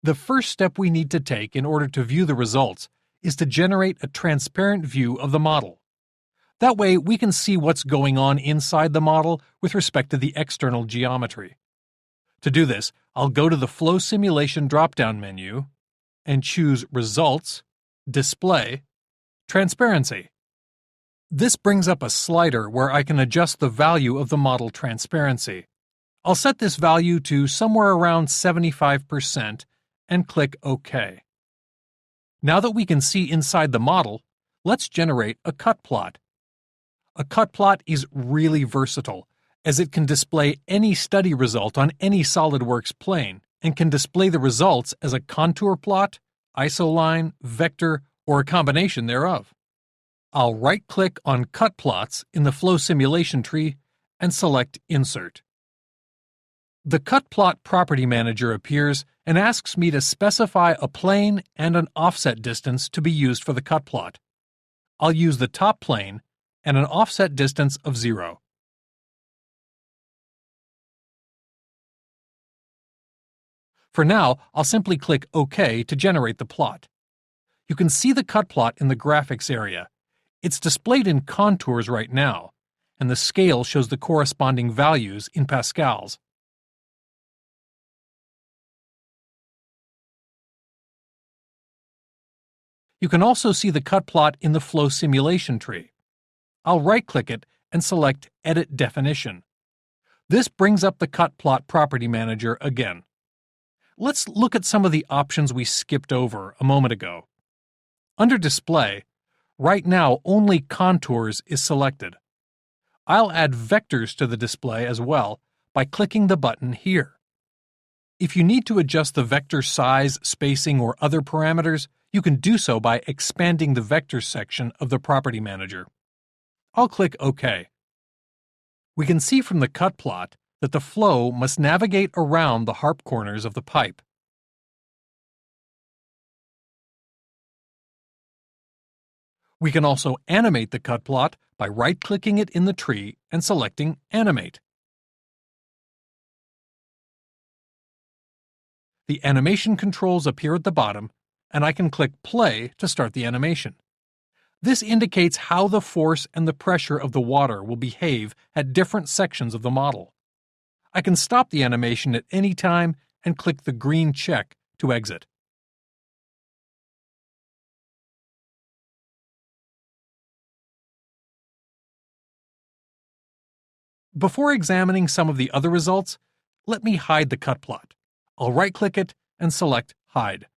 The first step we need to take in order to view the results is to generate a transparent view of the model. That way, we can see what's going on inside the model with respect to the external geometry. To do this, I'll go to the Flow Simulation drop-down menu and choose Results, Display, Transparency. This brings up a slider where I can adjust the value of the model transparency. I'll set this value to somewhere around 75% and click OK. Now that we can see inside the model, let's generate a cut plot. A cut plot is really versatile, as it can display any study result on any SolidWorks plane and can display the results as a contour plot, isoline, vector, or a combination thereof. I'll right-click on Cut Plots in the Flow Simulation tree and select Insert. The Cut Plot Property Manager appears and asks me to specify a plane and an offset distance to be used for the cut plot. I'll use the top plane and an offset distance of 0. For now, I'll simply click OK to generate the plot. You can see the cut plot in the graphics area. It's displayed in contours right now, and the scale shows the corresponding values in pascals. You can also see the cut plot in the Flow Simulation tree. I'll right-click it and select Edit Definition. This brings up the Cut Plot Property Manager again. Let's look at some of the options we skipped over a moment ago. Under Display, right now only Contours is selected. I'll add vectors to the display as well by clicking the button here. If you need to adjust the vector size, spacing, or other parameters, you can do so by expanding the Vectors section of the Property Manager. I'll click OK. We can see from the cut plot that the flow must navigate around the harp corners of the pipe. We can also animate the cut plot by right-clicking it in the tree and selecting Animate. The animation controls appear at the bottom, and I can click Play to start the animation. This indicates how the force and the pressure of the water will behave at different sections of the model. I can stop the animation at any time and click the green check to exit. Before examining some of the other results, let me hide the cut plot. I'll right-click it and select Hide.